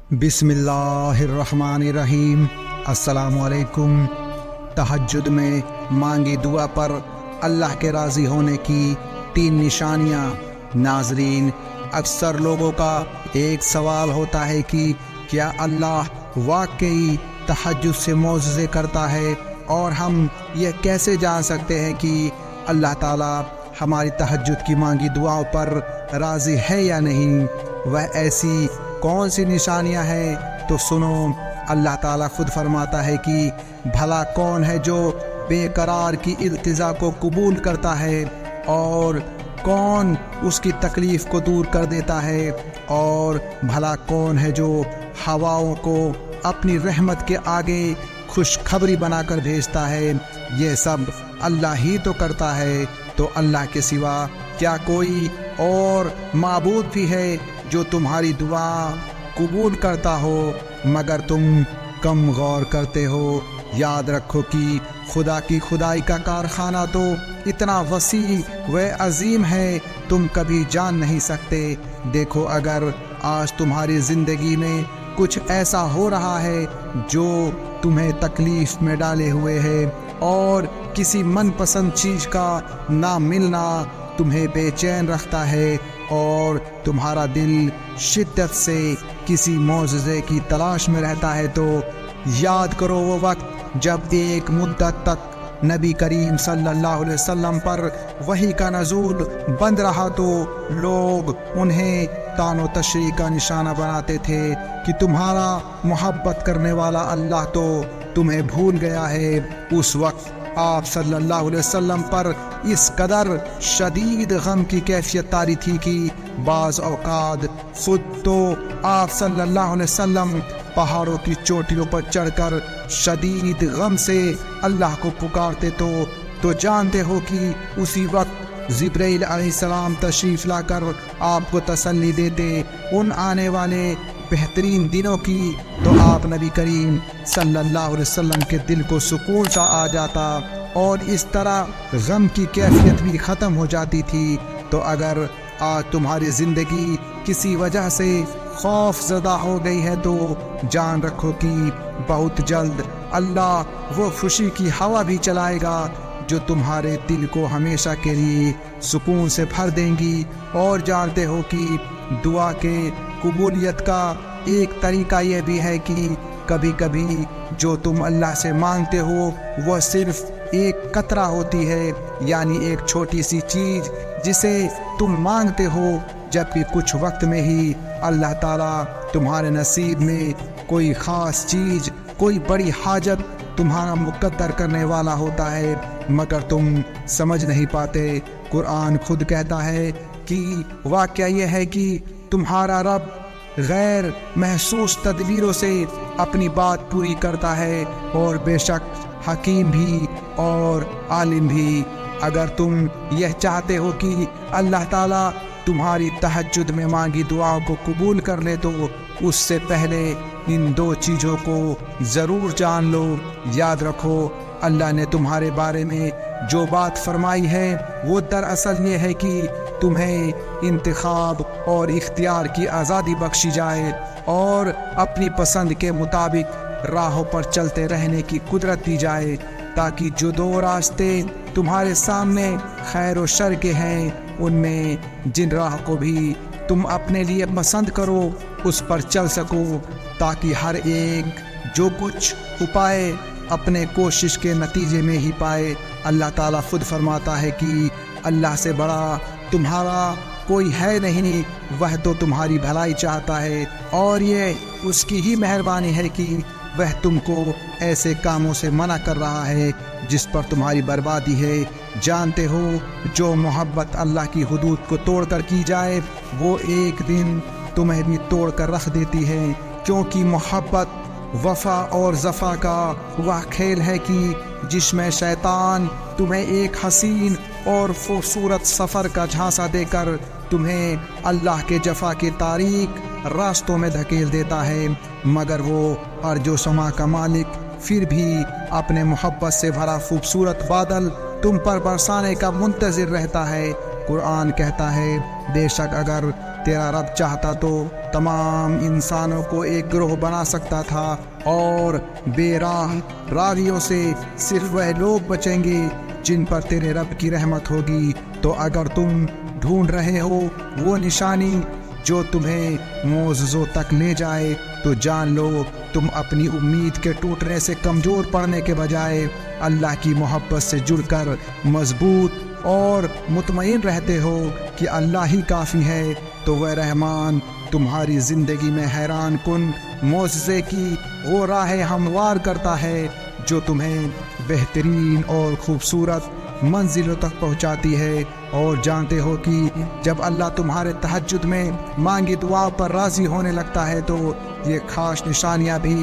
بسم اللہ الرحمن الرحیم۔ السلام علیکم۔ تہجد میں مانگی دعا پر اللہ کے راضی ہونے کی 3 نشانیاں۔ ناظرین، اکثر لوگوں کا ایک سوال ہوتا ہے کہ کیا اللہ واقعی تہجد سے معجزے کرتا ہے، اور ہم یہ کیسے جان سکتے ہیں کہ اللہ تعالیٰ ہماری تہجد کی مانگی دعاؤں پر راضی ہے یا نہیں؟ وہ ایسی کون سی نشانیاں ہیں؟ تو سنو، اللہ تعالیٰ خود فرماتا ہے کہ بھلا کون ہے جو بے قرار کی التجا کو قبول کرتا ہے، اور کون اس کی تکلیف کو دور کر دیتا ہے، اور بھلا کون ہے جو ہواؤں کو اپنی رحمت کے آگے خوشخبری بنا کر بھیجتا ہے۔ یہ سب اللہ ہی تو کرتا ہے، تو اللہ کے سوا کیا کوئی اور معبود بھی ہے جو تمہاری دعا قبول کرتا ہو؟ مگر تم کم غور کرتے ہو۔ یاد رکھو کہ خدا کی خدائی کا کارخانہ تو اتنا وسیع و عظیم ہے، تم کبھی جان نہیں سکتے۔ دیکھو، اگر آج تمہاری زندگی میں کچھ ایسا ہو رہا ہے جو تمہیں تکلیف میں ڈالے ہوئے ہے، اور کسی من پسند چیز کا نہ ملنا تمہیں بے چین رکھتا ہے، اور تمہارا دل شدت سے کسی معجزے کی تلاش میں رہتا ہے، تو یاد کرو وہ وقت جب ایک مدت تک نبی کریم صلی اللہ علیہ وسلم پر وحی کا نزول بند رہا، تو لوگ انہیں طعن و تشریح کا نشانہ بناتے تھے کہ تمہارا محبت کرنے والا اللہ تو تمہیں بھول گیا ہے۔ اس وقت آپ صلی اللہ علیہ وسلم پر اس قدر شدید غم کی کیفیت طاری تھی کہ بعض اوقات خود تو آپ صلی اللہ علیہ وسلم پہاڑوں کی چوٹیوں پر چڑھ کر شدید غم سے اللہ کو پکارتے، تو جانتے ہو کہ اسی وقت جبرائیل علیہ السلام تشریف لا کر آپ کو تسلی دیتے ان آنے والے بہترین دنوں کی، تو آپ نبی کریم صلی اللہ علیہ وسلم کے دل کو سکون سا آ جاتا، اور اس طرح غم کی کیفیت بھی ختم ہو جاتی تھی۔ تو اگر آج تمہاری زندگی کسی وجہ سے خوف زدہ ہو گئی ہے، تو جان رکھو کہ بہت جلد اللہ وہ خوشی کی ہوا بھی چلائے گا جو تمہارے دل کو ہمیشہ کے لیے سکون سے بھر دیں گی۔ اور جانتے ہو کہ دعا کے قبولیت کا ایک طریقہ یہ بھی ہے کہ کبھی کبھی جو تم اللہ سے مانگتے ہو وہ صرف ایک قطرہ ہوتی ہے، یعنی ایک چھوٹی سی چیز جسے تم مانگتے ہو، جبکہ کچھ وقت میں ہی اللہ تعالیٰ تمہارے نصیب میں کوئی خاص چیز، کوئی بڑی حاجت تمہارا مقدر کرنے والا ہوتا ہے، مگر تم سمجھ نہیں پاتے۔ قرآن خود کہتا ہے کہ واقعہ یہ ہے کہ تمہارا رب غیر محسوس تدبیروں سے اپنی بات پوری کرتا ہے، اور بے شک حکیم بھی اور عالم بھی۔ اگر تم یہ چاہتے ہو کہ اللہ تعالیٰ تمہاری تہجد میں مانگی دعاؤں کو قبول کر لے، تو اس سے پہلے ان 2 چیزوں کو ضرور جان لو۔ یاد رکھو، اللہ نے تمہارے بارے میں جو بات فرمائی ہے وہ دراصل یہ ہے کہ تمہیں انتخاب اور اختیار کی آزادی بخشی جائے، اور اپنی پسند کے مطابق راہوں پر چلتے رہنے کی قدرت دی جائے، تاکہ جو 2 راستے تمہارے سامنے خیر و شر کے ہیں، ان میں جن راہ کو بھی تم اپنے لیے پسند کرو اس پر چل سکو، تاکہ ہر ایک جو کچھ پائے اپنے کوشش کے نتیجے میں ہی پائے۔ اللہ تعالیٰ خود فرماتا ہے کہ اللہ سے بڑا تمہارا کوئی ہے نہیں، وہ تو تمہاری بھلائی چاہتا ہے، اور یہ اس کی ہی مہربانی ہے کہ وہ تم کو ایسے کاموں سے منع کر رہا ہے جس پر تمہاری بربادی ہے۔ جانتے ہو، جو محبت اللہ کی حدود کو توڑ کر کی جائے وہ ایک دن تمہیں بھی توڑ کر رکھ دیتی ہے، کیونکہ محبت وفا اور زفا کا وہ کھیل ہے کہ جس میں شیطان تمہیں ایک حسین اور خوبصورت سفر کا جھانسا دے کر تمہیں اللہ کے جفا کے تاریک راستوں میں دھکیل دیتا ہے، مگر وہ ارض و سما کا مالک پھر بھی اپنے محبت سے بھرا خوبصورت بادل تم پر برسانے کا منتظر رہتا ہے۔ قرآن کہتا ہے، بے شک اگر تیرا رب چاہتا تو تمام انسانوں کو ایک گروہ بنا سکتا تھا، اور بے راہ راہیوں سے صرف وہ لوگ بچیں گے جن پر تیرے رب کی رحمت ہوگی۔ تو اگر تم ڈھونڈ رہے ہو وہ نشانی جو تمہیں معجزوں تک لے جائے، تو جان لو تم اپنی امید کے ٹوٹنے سے کمزور پڑنے کے بجائے اللہ کی محبت سے جڑ کر مضبوط اور مطمئن رہتے ہو کہ اللہ ہی کافی ہے۔ تو وہ رحمان تمہاری زندگی میں حیران کن معجزے کی وہ راہیں ہموار کرتا ہے جو تمہیں بہترین اور خوبصورت منزلوں تک پہنچاتی ہے۔ اور جانتے ہو کہ جب اللہ تمہارے تہجد میں مانگی دعا پر راضی ہونے لگتا ہے تو یہ خاص نشانیاں بھی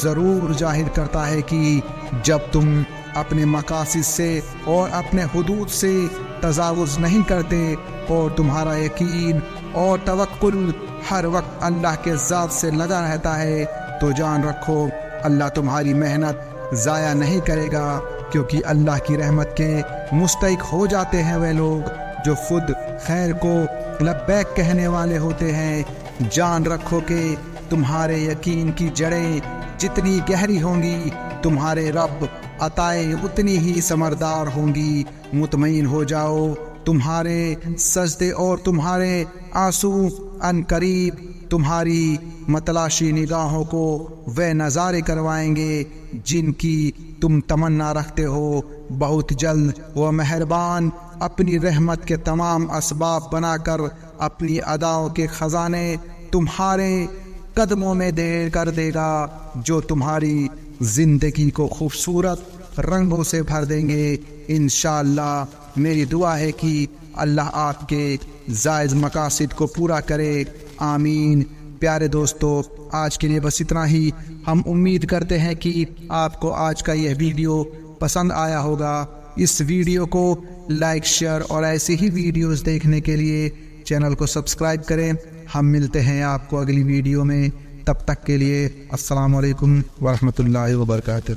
ضرور ظاہر کرتا ہے کہ جب تم اپنے مقاصد سے اور اپنے حدود سے تجاوز نہیں کرتے اور تمہارا یقین اور توکل ہر وقت اللہ کے ذات سے لگا رہتا ہے، تو جان رکھو اللہ تمہاری محنت ضائع نہیں کرے گا، کیونکہ اللہ کی رحمت کے مستحق ہو جاتے ہیں وہ لوگ جو خود خیر کو لبیک کہنے والے ہوتے ہیں۔ جان رکھو کہ تمہارے یقین کی جڑیں جتنی گہری ہوں گی تمہارے رب عطائیں اتنی ہی ثمردار ہوں گی۔ مطمئن ہو جاؤ، تمہارے سجدے اور تمہارے آنسو ان قریب تمہاری متلاشی نگاہوں کو وہ نظارے کروائیں گے جن کی تم تمنا رکھتے ہو۔ بہت جلد وہ مہربان اپنی رحمت کے تمام اسباب بنا کر اپنی اداؤں کے خزانے تمہارے قدموں میں دیر کر دے گا، جو تمہاری زندگی کو خوبصورت رنگوں سے بھر دیں گے۔ انشاءاللہ میری دعا ہے کہ اللہ آپ کے جائز مقاصد کو پورا کرے، آمین۔ پیارے دوستو، آج کے لیے بس اتنا ہی۔ ہم امید کرتے ہیں کہ آپ کو آج کا یہ ویڈیو پسند آیا ہوگا۔ اس ویڈیو کو لائک، شیئر اور ایسی ہی ویڈیوز دیکھنے کے لیے چینل کو سبسکرائب کریں۔ ہم ملتے ہیں آپ کو اگلی ویڈیو میں، تب تک کے لیے السلام علیکم ورحمۃ اللہ وبرکاتہ۔